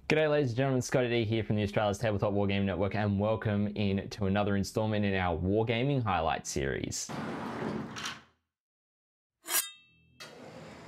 G'day ladies and gentlemen, ScottyD here from the Australia's Tabletop Wargaming Network, and welcome in to another installment in our Wargaming Highlight Series.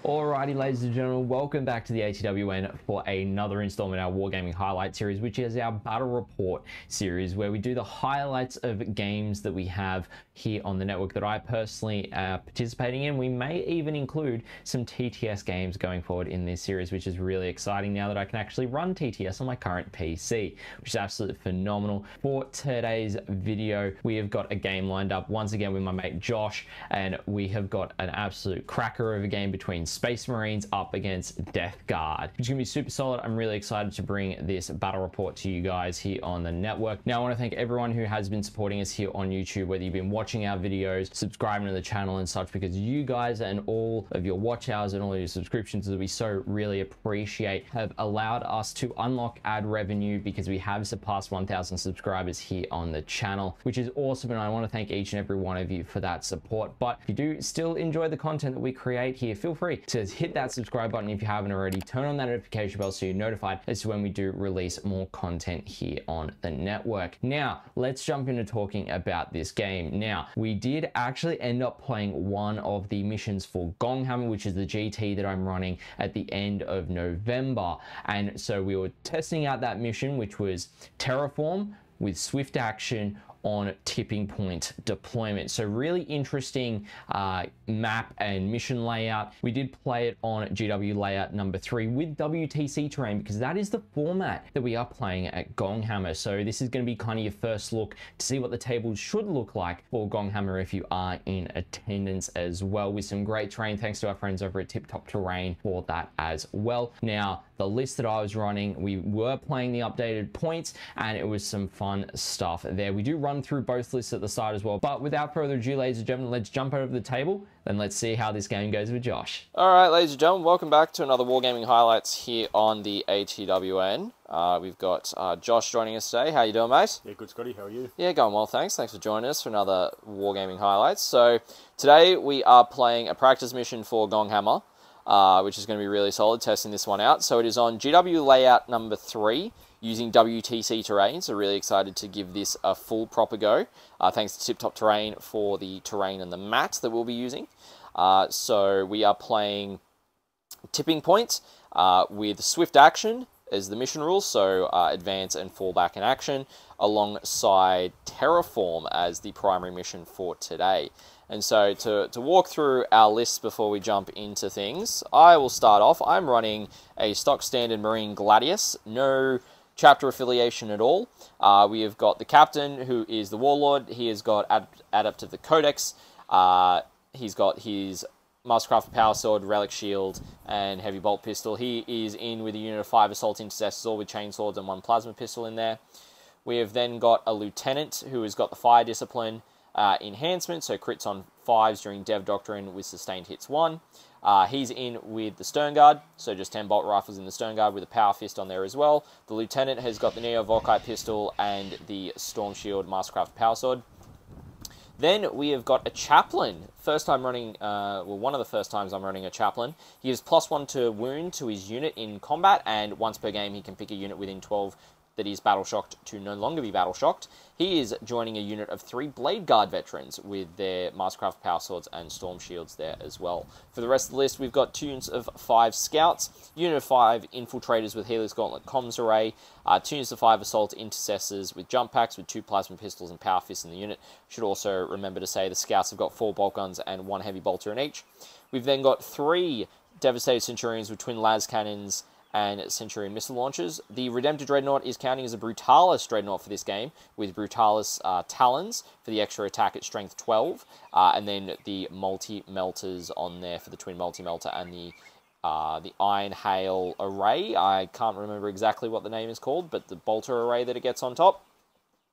Alrighty ladies and gentlemen, welcome back to the ATWN for another installment of our Wargaming Highlight Series, which is our Battle Report series, where we do the highlights of games that we have here on the network that I personally am participating in. We may even include some TTS games going forward in this series, which is really exciting now that I can actually run TTS on my current PC, which is absolutely phenomenal. For today's video, we have got a game lined up once again with my mate Josh, and we have got an absolute cracker of a game between Space Marines up against Death Guard, which is going to be super solid. I'm really excited to bring this battle report to you guys here on the network. Now, I want to thank everyone who has been supporting us here on YouTube, whether you've been watching our videos, subscribing to the channel and such, because you guys and all of your watch hours and all of your subscriptions that we so really appreciate have allowed us to unlock ad revenue, because we have surpassed 1,000 subscribers here on the channel, which is awesome. And I want to thank each and every one of you for that support. But if you do still enjoy the content that we create here, feel free to hit that subscribe button if you haven't already. Turn on that notification bell so you're notified as to when we do release more content here on the network. Now, let's jump into talking about this game. Now, we did actually end up playing one of the missions for Warhammer, which is the GT that I'm running at the end of November. And so we were testing out that mission, which was Terraform with swift action on tipping point deployment. So really interesting map and mission layout. We did play it on GW layout number 3 with WTC Terrain, because that is the format that we are playing at Warhammer. So this is going to be kind of your first look to see what the tables should look like for Warhammer if you are in attendance as well, with some great terrain. Thanks to our friends over at TikTok Terrain for that as well. Now, the list that I was running, we were playing the updated points, and it was some fun stuff there. We do run through both lists at the start as well. But without further ado, ladies and gentlemen, let's jump over the table and let's see how this game goes with Josh. All right, ladies and gentlemen, welcome back to another Wargaming Highlights here on the ATWN. We've got Josh joining us today. How you doing, mate? Yeah, good, Scotty. How are you? Yeah, going well, thanks. Thanks for joining us for another Wargaming Highlights. So today we are playing a practice mission for Warhammer, which is going to be really solid, testing this one out. So it is on GW layout number 3 using WTC Terrain. So really excited to give this a full proper go. Thanks to TikTok Terrain for the terrain and the mat that we'll be using. So we are playing tipping point with swift action as the mission rules, so advance and fall back in action, alongside Terraform as the primary mission for today. And so to walk through our lists before we jump into things, I will start off. I'm running a stock standard Marine Gladius, no chapter affiliation at all. We have got the captain, who is the warlord. He has got Adept of the Codex. He's got his Mastercraft Power Sword, Relic Shield, and Heavy Bolt Pistol. He is in with a unit of 5 Assault Intercessors, all with Chainswords and 1 Plasma Pistol in there. We have then got a Lieutenant, who has got the Fire Discipline enhancement, so crits on 5s during Dev Doctrine with sustained hits 1. He's in with the Stern Guard, so just 10 bolt rifles in the Stern Guard with a Power Fist on there as well. The Lieutenant has got the Neo Volkite Pistol and the Storm Shield Mastercraft Power Sword. Then we have got a Chaplain. First time running, well, one of the first times I'm running a Chaplain. He gives +1 to wound to his unit in combat, and once per game he can pick a unit within 12 that is battle shocked to no longer be battle shocked. He is joining a unit of 3 Blade Guard veterans with their Mastercraft Power Swords and Storm Shields there as well. For the rest of the list, we've got 2 units of 5 Scouts, unit of 5 Infiltrators with Helix Gauntlet Comms Array, 2 units of 5 Assault Intercessors with Jump Packs with 2 Plasma Pistols and Power Fists in the unit. Should also remember to say the Scouts have got 4 Bolt Guns and 1 Heavy Bolter in each. We've then got 3 Devastated Centurions with Twin Las Cannons and Centurion missile launchers. The Redemptor Dreadnought is counting as a Brutalis Dreadnought for this game, with Brutalis Talons for the extra attack at strength 12, and then the multi-melters on there for the Twin Multi-Melter and the Iron Hail Array. I can't remember exactly what the name is called, but the Bolter Array that it gets on top.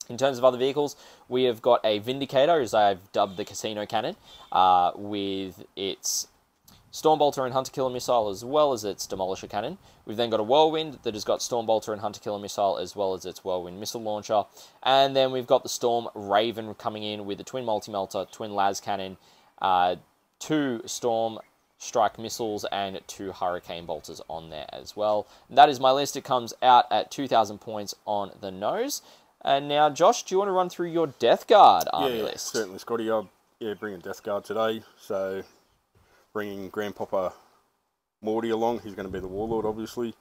In terms of other vehicles, we have got a Vindicator, as I've dubbed the Casino Cannon, with its Stormbolter and Hunter Killer Missile, as well as its Demolisher Cannon. We've then got a Whirlwind that has got Stormbolter and Hunter Killer Missile, as well as its Whirlwind Missile Launcher. And then we've got the Storm Raven coming in with the Twin Multi-Melter, Twin Las Cannon, 2 Storm strike missiles, and 2 hurricane bolters on there as well. And that is my list. It comes out at 2,000 points on the nose. And now, Josh, do you want to run through your Death Guard army list? Certainly, Scotty. I'll bring a Death Guard today. So, bringing Grandpapa Morty along. He's going to be the Warlord, obviously.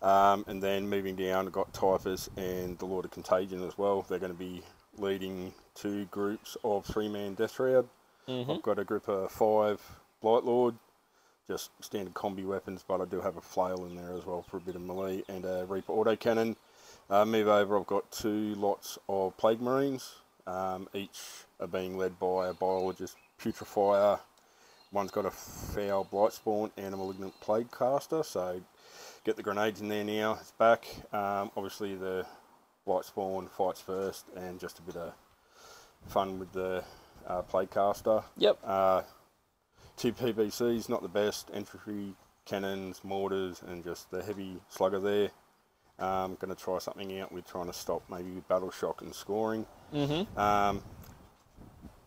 And then moving down, I've got Typhus and the Lord of Contagion as well. They're going to be leading 2 groups of 3-man Death Shroud. I've got a group of 5 Blight Lord, just standard combi weapons, but I do have a flail in there as well for a bit of melee, and a Reaper autocannon. Move over, I've got 2 lots of Plague Marines. Each are being led by a biologist Putrefier. One's got a Foul Blight Spawn and a Malignant Plague Caster, so get the grenades in there now. It's back. Obviously the Blight Spawn fights first, and just a bit of fun with the Plague Caster. Yep. 2 PBCs, not the best. Infantry, cannons, mortars, and just the heavy slugger there. I'm going to try something out with trying to stop maybe with battle shock and scoring.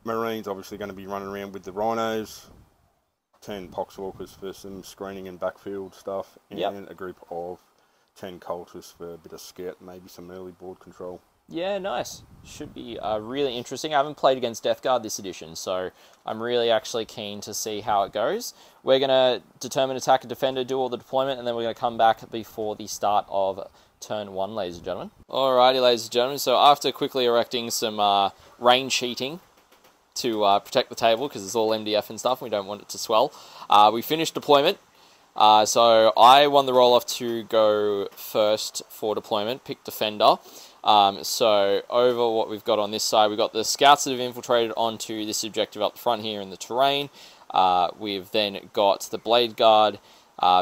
Marines obviously going to be running around with the rhinos. 10 Poxwalkers for some screening and backfield stuff, and a group of 10 cultists for a bit of scout, maybe some early board control. Yeah, nice. Should be really interesting. I haven't played against Death Guard this edition, so I'm really actually keen to see how it goes. We're going to determine attack and defender, do all the deployment, and then we're going to come back before the start of turn 1, ladies and gentlemen. Alrighty, ladies and gentlemen, so after quickly erecting some rain sheeting to protect the table, because it's all MDF and stuff, and we don't want it to swell, we finished deployment. So I won the roll-off to go first for deployment, pick defender. So over what we've got on this side, we've got the scouts that have infiltrated onto this objective up the front here in the terrain. We've then got the Blade Guard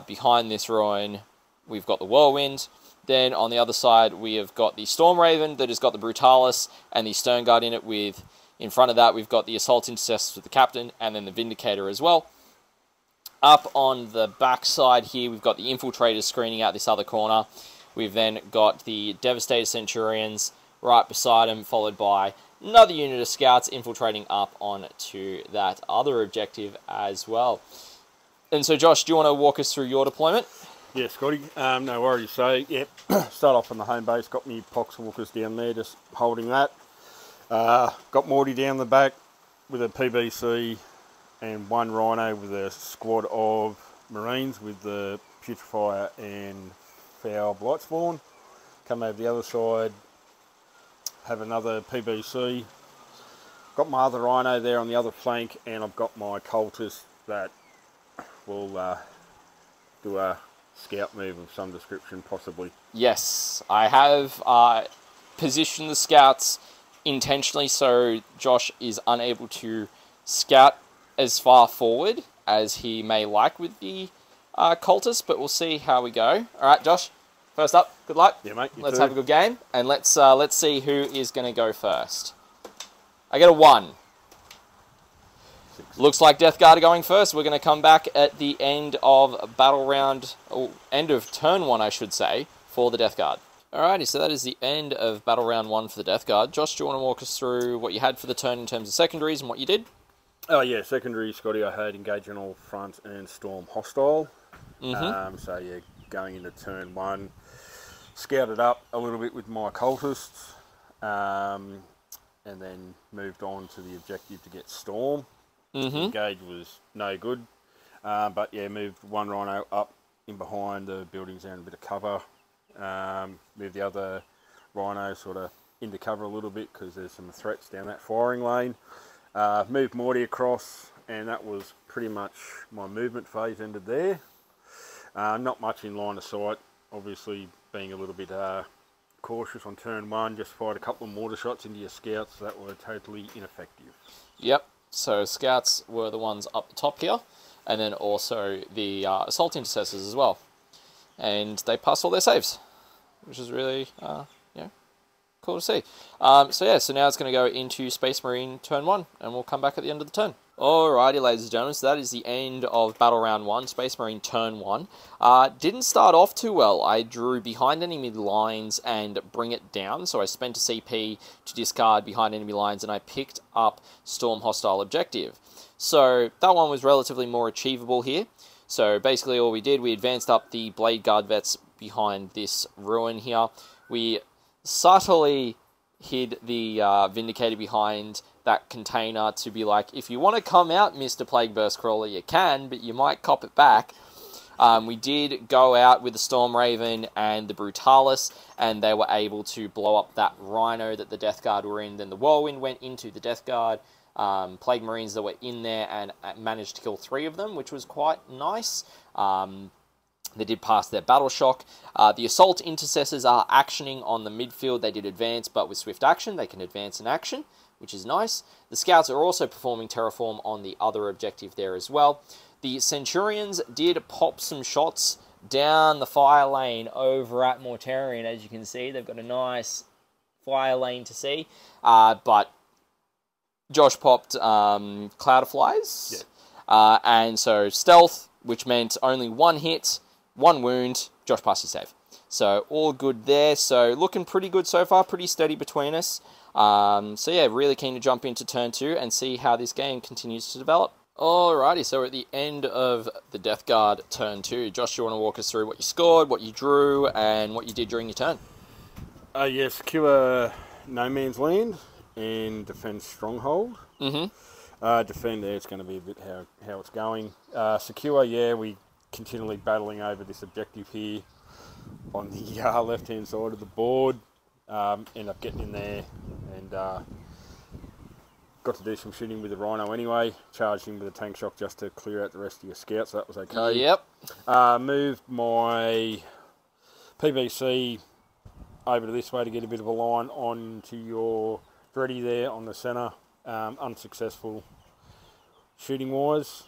behind this ruin. We've got the Whirlwind. Then on the other side, we have got the Storm Raven that has got the Brutalis and the Stern Guard in it. With in front of that, we've got the Assault Intercessors with the Captain, and then the Vindicator as well. Up on the back side here, we've got the Infiltrators screening out this other corner. We've then got the Devastator Centurions right beside them, followed by another unit of scouts infiltrating up onto that other objective as well. And so, Josh, do you want to walk us through your deployment? Yeah, Scotty, no worries. So, yeah, start off on the home base, got me Poxwalkers down there, just holding that. Got Morty down the back with a PBC and 1 Rhino with a squad of Marines with the Putrefier and Foul Blight Spawn. Come over the other side, have another PBC. Got my other Rhino there on the other flank, and I've got my cultists that will do a scout move of some description, possibly. Yes, I have positioned the scouts intentionally so Josh is unable to scout as far forward as he may like with the cultists, but we'll see how we go. All right, Josh, first up, good luck. Yeah, mate. Let's have a good game, and let's see who is going to go first. I get a 1. 6. Looks like Death Guard are going first. We're going to come back at the end of battle round, or end of turn 1, I should say, for the Death Guard. Alrighty, so that is the end of battle round 1 for the Death Guard. Josh, do you want to walk us through what you had for the turn in terms of secondaries and what you did? Oh yeah, secondary, Scotty, I had engage on all fronts and storm hostile. So yeah, going into turn 1, scouted up a little bit with my cultists, and then moved on to the objective to get storm. Engage was no good, but yeah, moved 1 Rhino up in behind the buildings there and a bit of cover. Moved the other Rhino sort of into cover a little bit because there's some threats down that firing lane. Moved Morty across, and that was pretty much my movement phase ended there. Not much in line of sight, obviously being a little bit cautious on turn 1, just fired a couple of mortar shots into your scouts that were totally ineffective. Yep, so scouts were the ones up the top here, and then also the assault intercessors as well. And they passed all their saves, which is really, cool to see. So now it's going to go into Space Marine turn 1, and we'll come back at the end of the turn. Alrighty, ladies and gentlemen, so that is the end of battle round 1, Space Marine turn 1. Didn't start off too well. I drew behind enemy lines and bring it down, so I spent a CP to discard behind enemy lines, and I picked up Storm Hostile Objective. So that one was relatively more achievable here. So basically all we did, we advanced up the Blade Guard vets behind this ruin here. We subtly hid the Vindicator behind that container to be like, if you want to come out, Mr. Plague Burst Crawler, you can, but you might cop it back. We did go out with the Storm Raven and the Brutalis, and they were able to blow up that Rhino that the Death Guard were in. Then the Whirlwind went into the Death Guard, Plague Marines that were in there, and managed to kill 3 of them, which was quite nice. They did pass their Battle Shock. The Assault Intercessors are actioning on the midfield. They did advance, but with swift action, they can advance in action, which is nice. The Scouts are also performing Terraform on the other objective there as well. The Centurions did pop some shots down the fire lane over at Mortarion. As you can see, they've got a nice fire lane to see. But Josh popped Cloud of Flies. Yeah. And so Stealth, which meant only 1 hit, 1 wound. Josh passed his save. So all good there. So looking pretty good so far. Pretty steady between us. So yeah, really keen to jump into turn 2 and see how this game continues to develop. Alrighty, so we're at the end of the Death Guard turn 2. Josh, do you want to walk us through what you scored, what you drew, and what you did during your turn? Yeah, secure No Man's Land and defend Stronghold. Defend there, it's going to be a bit how it's going. Secure, yeah, we continually battling over this objective here on the left-hand side of the board. End up getting in there and got to do some shooting with the Rhino anyway. Charged him with a tank shock just to clear out the rest of your scouts, so that was okay. Yep. Moved my PVC over to this way to get a bit of a line onto your Dreddy there on the centre. Unsuccessful shooting-wise.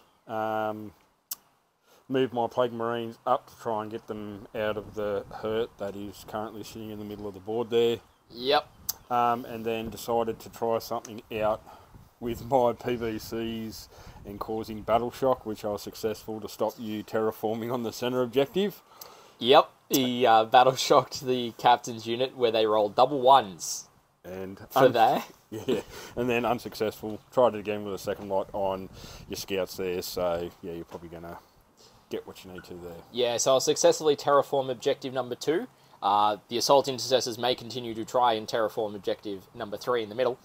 Moved my Plague Marines up to try and get them out of the hurt that is currently sitting in the middle of the board there. Yep. And then decided to try something out with my PVCs and causing Battle Shock, which I was successful to stop you terraforming on the centre objective. Yep, he Battle Shocked the captain's unit where they rolled double 1s. And for that. Yeah, and then unsuccessful. Tried it again with a second light on your scouts there, so yeah, you're probably going to get what you need to there. Yeah, so I'll successfully terraform objective number 2. The Assault Intercessors may continue to try and terraform objective number 3 in the middle.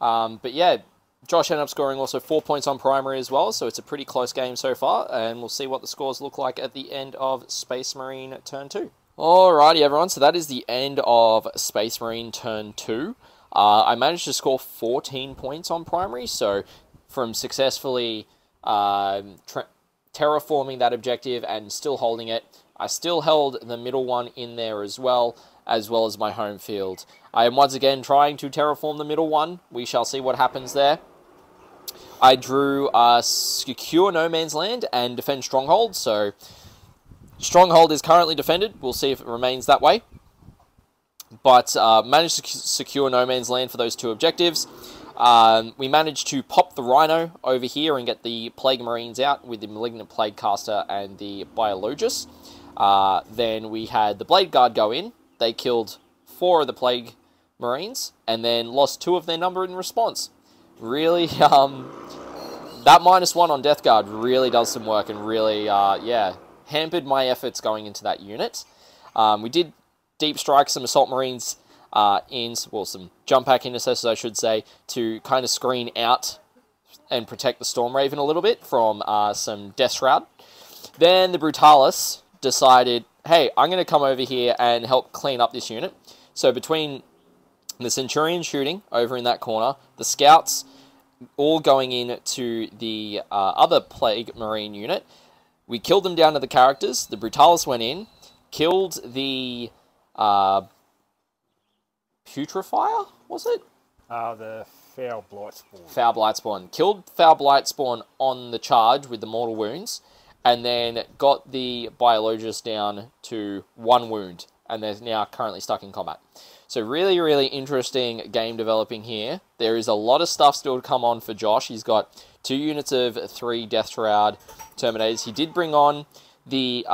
But yeah, Josh ended up scoring also 4 points on primary as well, so it's a pretty close game so far, and we'll see what the scores look like at the end of Space Marine turn 2. Alrighty everyone, so that is the end of Space Marine turn 2. I managed to score 14 points on primary, so from successfully terraforming that objective and still holding it, I still held the middle one in there as well as my home field. I am once again trying to terraform the middle one. We shall see what happens there. I drew Secure No Man's Land and Defend Stronghold, so Stronghold is currently defended. We'll see if it remains that way. But managed to secure No Man's Land for those 2 objectives. We managed to pop the Rhino over here and get the Plague Marines out with the Malignant Plague Caster and the Biologus. Then we had the Blade Guard go in. They killed 4 of the Plague Marines and then lost 2 of their number in response. Really, that -1 on Death Guard really does some work and really, yeah, hampered my efforts going into that unit. We did deep strike some Assault Marines some Jump Pack Intercessors, I should say, to kind of screen out and protect the Storm Raven a little bit from some Death Shroud. Then the Brutalis decided, hey, I'm going to come over here and help clean up this unit. So between the Centurion shooting over in that corner, the Scouts all going in to the other Plague Marine unit, we killed them down to the characters. The Brutalis went in, killed the Putrefier, was it? The Foul Blightspawn. Foul Blightspawn. Killed Foul Blightspawn on the charge with the mortal wounds, and then got the Biologus down to 1 wound, and they're now currently stuck in combat. So really, really interesting game developing here. There is a lot of stuff still to come on for Josh. He's got 2 units of 3 Death Shroud Terminators. He did bring on the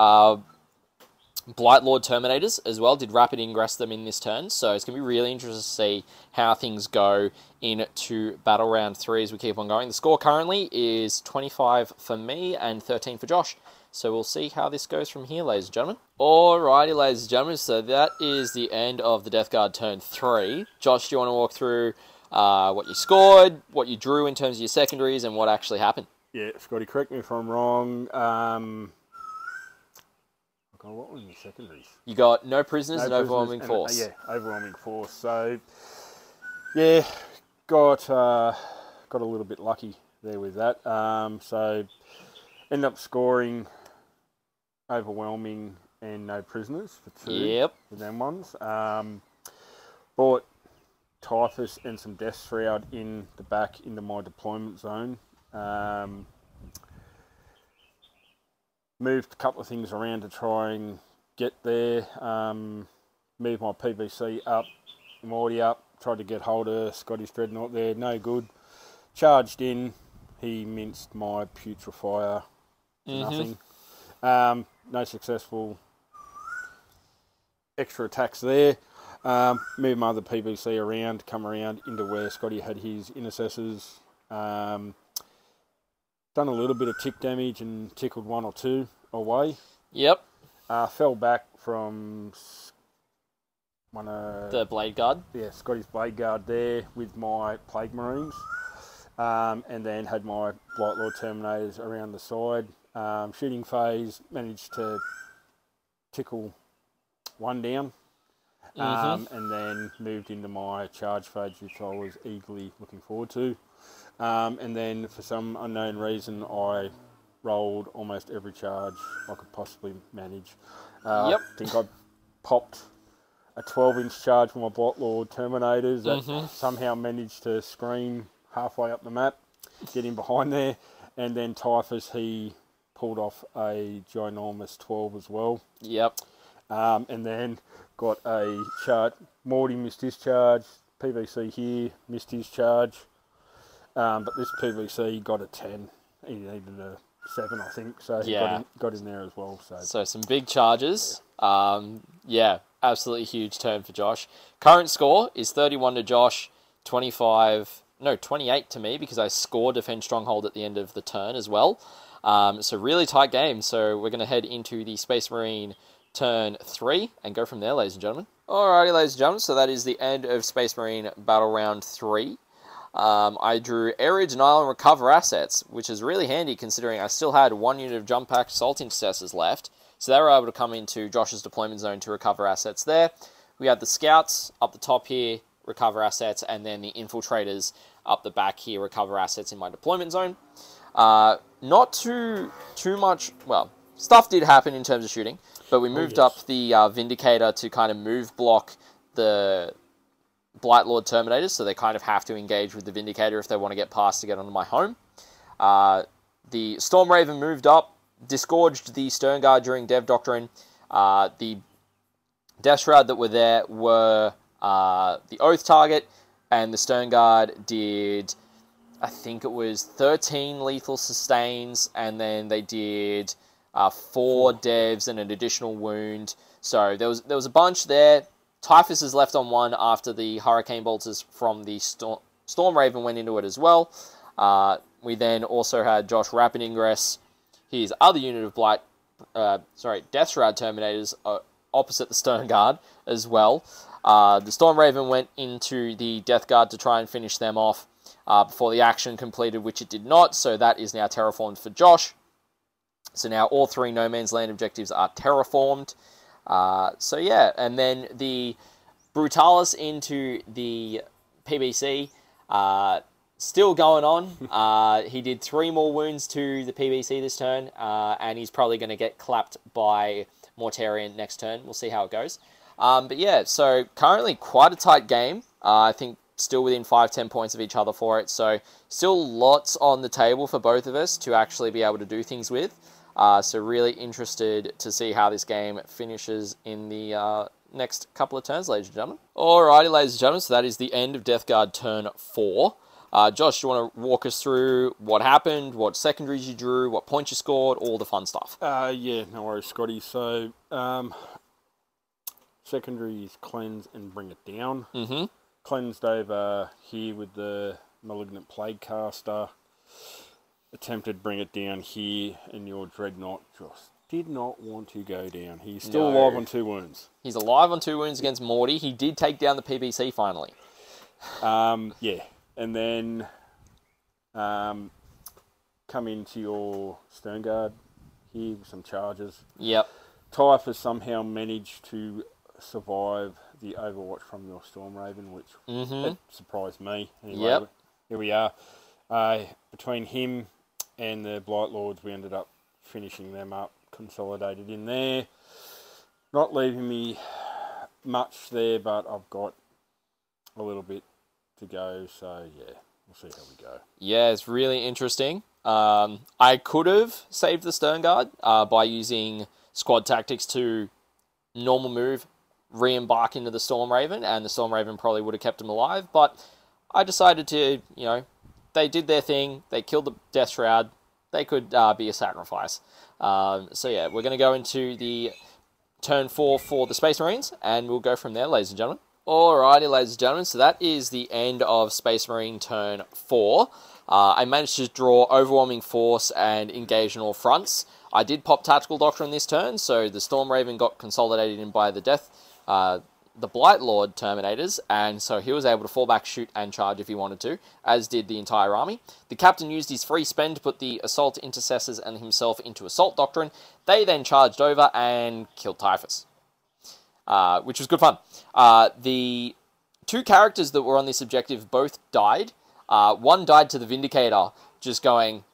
Blight Lord Terminators as well, did rapid ingress them in this turn, so it's going to be really interesting to see how things go into battle round 3 as we keep on going. The score currently is 25 for me and 13 for Josh, so we'll see how this goes from here, ladies and gentlemen. Alrighty, ladies and gentlemen, so that is the end of the Death Guard turn 3. Josh, do you want to walk through what you scored, what you drew in terms of your secondaries, and what actually happened? Yeah, Scotty, correct me if I'm wrong. What were your secondaries? You got no prisoners and overwhelming force. Yeah, overwhelming force. So, yeah, got a little bit lucky there with that. So, ended up scoring overwhelming and no prisoners for 2. Yep. For them ones. Bought Typhus and some Death Shroud in the back into my deployment zone. Moved a couple of things around to try and get there. Moved my PVC up, Morty up. Tried to get hold of Scotty's Dreadnought there. No good. Charged in. He minced my Putrefier to nothing. No successful extra attacks there. Moved my other PVC around, come around into where Scotty had his intercessors. Done a little bit of tick damage and tickled 1 or 2 away. Yep. Fell back from one of the Blade Guard. Yeah, Scotty's Blade Guard there with my Plague Marines. And then had my Blight Lord Terminators around the side. Shooting phase, managed to tickle 1 down. And then moved into my charge phase, which I was eagerly looking forward to. And then for some unknown reason, I rolled almost every charge I could possibly manage. I think I popped a 12-inch charge for my Blight Lord Terminators that somehow managed to screen halfway up the map, get in behind there, and then Typhus, he pulled off a ginormous 12 as well. Yep. And then got a charge. Morty missed his charge. PVC here missed his charge. But this PVC got a 10. He needed a 7, I think. So he got in there as well. So some big charges. Yeah, absolutely huge turn for Josh. Current score is 31 to Josh, 28 to me because I scored Defend Stronghold at the end of the turn as well. So really tight game. So we're going to head into the Space Marine turn 3 and go from there, ladies and gentlemen. Alrighty, ladies and gentlemen. So that is the end of Space Marine Battle Round 3. I drew Area Denial and Recover Assets, which is really handy considering I still had 1 unit of Jump Pack Assault Intercessors left. So they were able to come into Josh's deployment zone to recover assets there. We had the Scouts up the top here, recover assets, and then the Infiltrators up the back here, recover assets in my deployment zone. Not too much, well, stuff did happen in terms of shooting, but we moved up the Vindicator to kind of move block the Blight Lord Terminators, so they kind of have to engage with the Vindicator if they want to get past to get onto my home. The Storm Raven moved up, disgorged the Stern Guard during Dev Doctrine. The Death Shroud that were there were the Oath target, and the Stern Guard did, I think it was 13 lethal sustains, and then they did 4 devs and an additional wound. So there was a bunch there. Typhus is left on 1 after the Hurricane Bolters from the Storm Raven went into it as well. We then also had Josh rapid ingress his other unit of Death Shroud Terminators opposite the Stern Guard as well. The Storm Raven went into the Death Guard to try and finish them off before the action completed, which it did not. So that is now terraformed for Josh. So now all 3 No Man's Land objectives are terraformed. So yeah, and then the Brutalis into the PBC, still going on. He did 3 more wounds to the PBC this turn, and he's probably going to get clapped by Mortarion next turn. We'll see how it goes. But yeah, so currently quite a tight game. I think still within 5-10 points of each other for it. So still lots on the table for both of us to actually be able to do things with. So really interested to see how this game finishes in the next couple of turns, ladies and gentlemen. Alrighty, ladies and gentlemen, so that is the end of Death Guard turn 4. Josh, do you want to walk us through what happened, what secondaries you drew, what points you scored, all the fun stuff? Yeah, no worries, Scotty. So secondaries cleanse and bring it down. Mm-hmm. Cleansed over here with the Malignant Plague Caster. Attempted to bring it down here, and your Dreadnought just did not want to go down. He's still alive on 2 wounds. He's alive on 2 wounds against Morty. He did take down the PBC finally. Yeah. And then come into your Stern Guard here with some charges. Yep. Typh has somehow managed to survive the Overwatch from your Storm Raven, which that surprised me. Anyway, here we are. Between him and the Blight Lords, we ended up finishing them up, consolidated in there. Not leaving me much there, but I've got a little bit to go, so yeah, we'll see how we go. Yeah, it's really interesting. I could have saved the Stern Guard by using squad tactics to normal move, re-embark into the Storm Raven, and the Storm Raven probably would have kept him alive, but I decided to, you know, they did their thing, they killed the Death Shroud, they could be a sacrifice. So yeah, we're going to go into the turn 4 for the Space Marines, and we'll go from there, ladies and gentlemen. Alrighty, ladies and gentlemen, so that is the end of Space Marine turn 4. I managed to draw Overwhelming Force and engage on all fronts. I did pop Tactical Doctrine this turn, so the Storm Raven got consolidated in by the Blight Lord Terminators, and so he was able to fall back, shoot, and charge if he wanted to, as did the entire army. The captain used his free spend to put the Assault Intercessors and himself into Assault Doctrine. They then charged over and killed Typhus, which was good fun. The 2 characters that were on this objective both died. One died to the Vindicator, just going,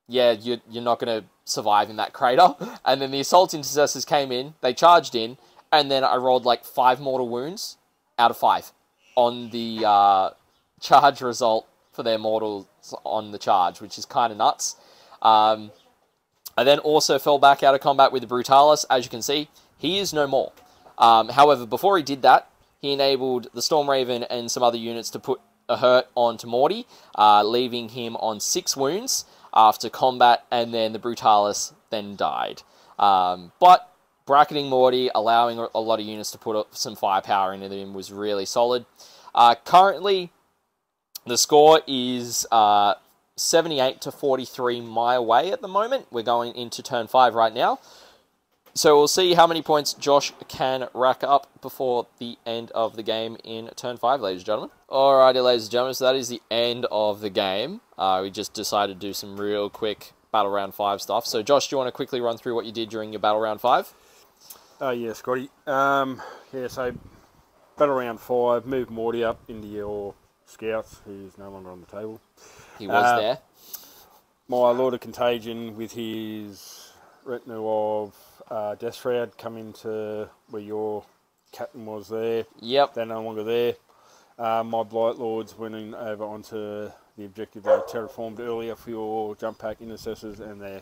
yeah, you're not going to survive in that crater. And then the Assault Intercessors came in, they charged in, and then I rolled like 5 mortal wounds out of 5 on the charge result for their mortals on the charge, which is kind of nuts. I then also fell back out of combat with the Brutalis. As you can see, he is no more. However, before he did that, he enabled the Storm Raven and some other units to put a hurt onto Morty, leaving him on 6 wounds after combat, and then the Brutalis then died. But bracketing Morty, allowing a lot of units to put some firepower into him was really solid. Currently, the score is 78 to 43 my way at the moment. We're going into turn 5 right now. So we'll see how many points Josh can rack up before the end of the game in turn 5, ladies and gentlemen. Alrighty, ladies and gentlemen, so that is the end of the game. We just decided to do some real quick Battle Round 5 stuff. So Josh, do you want to quickly run through what you did during your Battle Round 5? Yeah, Scotty. Yeah, so Battle Round 5, move Morty up into your Scouts, who's no longer on the table. He was there. My Lord of Contagion with his retinue of Death Shroud come into where your captain was there. Yep. They're no longer there. My Blight Lords went in over onto the objective they terraformed earlier for your jump pack intercessors, and they're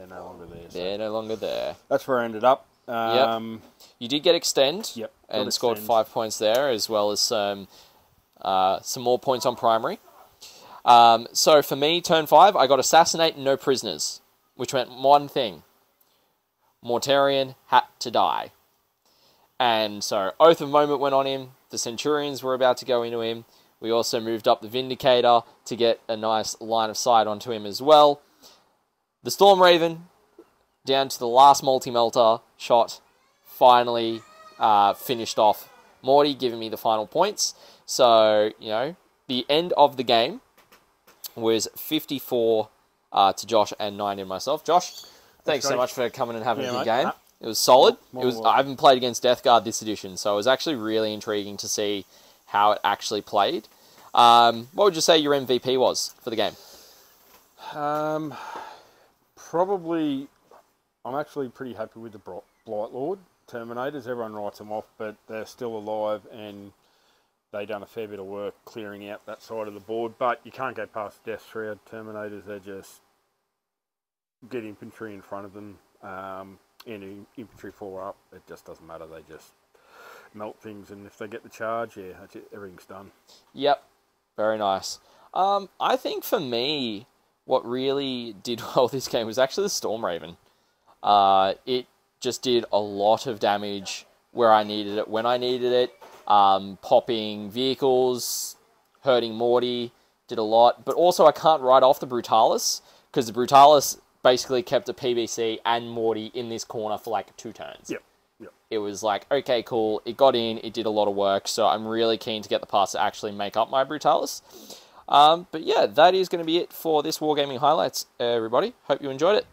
no longer there. So they're no longer there. That's where I ended up. Yep. You did get extend. Yep. And scored 5 points there, as well as some more points on primary. So for me, turn 5, I got Assassinate and no prisoners, which meant one thing. Mortarion had to die. And so Oath of Moment went on him. The Centurions were about to go into him. We also moved up the Vindicator to get a nice line of sight onto him as well. The Storm Raven, down to the last multi-melter shot, finally finished off Morty, giving me the final points. So, you know, the end of the game was 54 to Josh and 9 in myself. Josh, thanks so much for coming and having a good game. It was solid. I haven't played against Death Guard this edition, so it was actually really intriguing to see how it actually played. What would you say your MVP was for the game? Probably, I'm actually pretty happy with the Blight Lord Terminators. Everyone writes them off, but they're still alive, and they've done a fair bit of work clearing out that side of the board. But you can't go past Death Shroud Terminators. They just get infantry in front of them, and infantry fall up. It just doesn't matter. They just melt things, and if they get the charge, yeah, that's it. Everything's done. Yep, very nice. I think for me, what really did well this game was actually the Storm Raven. It just did a lot of damage where I needed it, when I needed it, popping vehicles, hurting Morty, did a lot. But also I can't write off the Brutalis, because the Brutalis basically kept a PVC and Morty in this corner for like 2 turns. Yep. It was like, okay, cool, it got in, it did a lot of work, so I'm really keen to get the parts to actually make up my Brutalis. But yeah, that is going to be it for this Wargaming highlights, everybody. Hope you enjoyed it.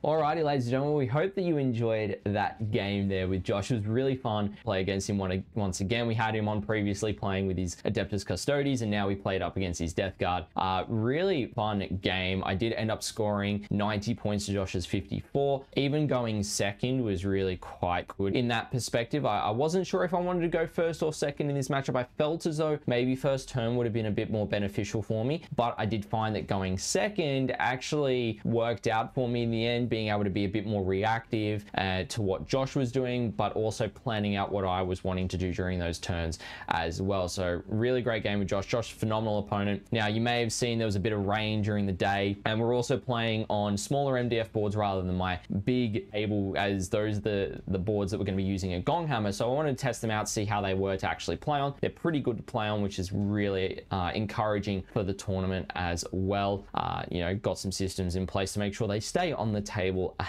Alrighty, ladies and gentlemen, we hope that you enjoyed that game there with Josh. It was really fun to play against him once again. We had him on previously playing with his Adeptus Custodes, and now we played up against his Death Guard. Really fun game. I did end up scoring 90 points to Josh's 54. Even going second was really quite good. In that perspective, I wasn't sure if I wanted to go first or second in this matchup. I felt as though maybe first turn would have been a bit more beneficial for me, but I did find that going second actually worked out for me in the end, being able to be a bit more reactive to what Josh was doing, but also planning out what I was wanting to do during those turns as well. So really great game with Josh. Josh, phenomenal opponent. Now you may have seen there was a bit of rain during the day, and we're also playing on smaller MDF boards rather than my big able, as those are the boards that we're going to be using at Gonghammer. So I wanted to test them out, see how they were to actually play on. They're pretty good to play on, which is really encouraging for the tournament as well. You know, got some systems in place to make sure they stay on the table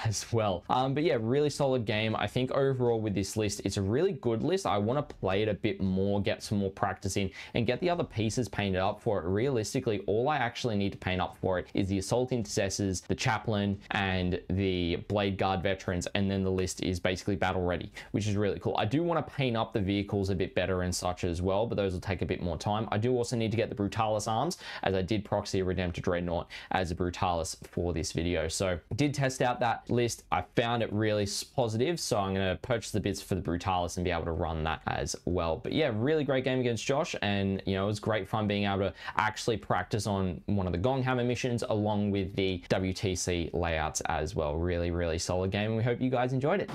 as well. But yeah, really solid game. I think overall with this list, it's a really good list. I want to play it a bit more, get some more practice in, and get the other pieces painted up for it. Realistically, all I actually need to paint up for it is the Assault Intercessors, the Chaplain, and the Blade Guard Veterans, and then the list is basically battle ready, which is really cool. I do want to paint up the vehicles a bit better and such as well, but those will take a bit more time. I do also need to get the Brutalis arms, as I did proxy a Redemptor Dreadnought as a Brutalis for this video. So did test out that list. I found it really positive, so I'm going to purchase the bits for the Brutalis and be able to run that as well. But yeah, really great game against Josh, and you know, it was great fun being able to actually practice on one of the Gonghammer missions along with the WTC layouts as well. Really solid game, and we hope you guys enjoyed it.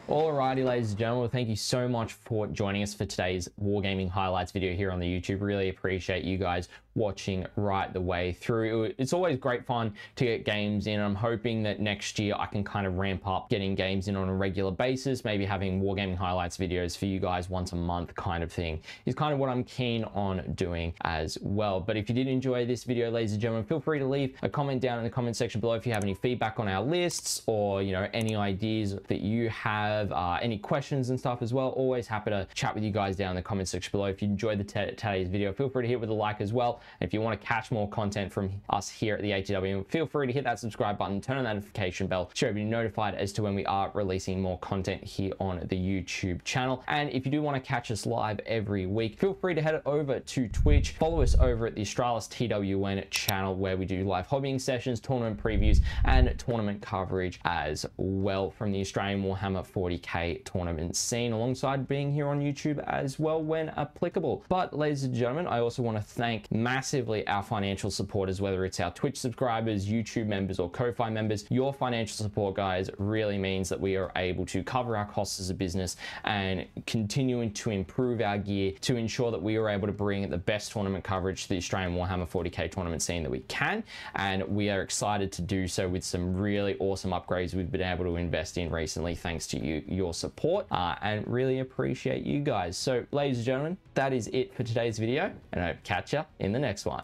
Alrighty, ladies and gentlemen, well, thank you so much for joining us for today's Wargaming highlights video here on the YouTube. Really appreciate you guys watching right the way through. It's always great fun to get games in. I'm hoping that next year I can kind of ramp up getting games in on a regular basis, maybe having Wargaming highlights videos for you guys once a month kind of thing is kind of what I'm keen on doing as well. But if you did enjoy this video, ladies and gentlemen, feel free to leave a comment down in the comment section below if you have any feedback on our lists, or you know, any ideas that you have, any questions and stuff as well. Always happy to chat with you guys down in the comment section below. If you enjoyed today's video, feel free to hit with a like as well. If you want to catch more content from us here at the ATWN, feel free to hit that subscribe button, turn on that notification bell, so you'll be notified as to when we are releasing more content here on the YouTube channel. And if you do want to catch us live every week, feel free to head over to Twitch. Follow us over at the Australis TWN channel, where we do live hobbying sessions, tournament previews, and tournament coverage as well from the Australian Warhammer 40k tournament scene, alongside being here on YouTube as well when applicable. But ladies and gentlemen, I also want to thank massively our financial supporters, whether it's our Twitch subscribers, YouTube members, or Ko-Fi members. Your financial support, guys, really means that we are able to cover our costs as a business and continuing to improve our gear to ensure that we are able to bring the best tournament coverage to the Australian Warhammer 40k tournament scene that we can. And we are excited to do so with some really awesome upgrades we've been able to invest in recently, thanks to your support, and really appreciate you guys. So ladies and gentlemen, that is it for today's video, and I hope to catch you in the next one.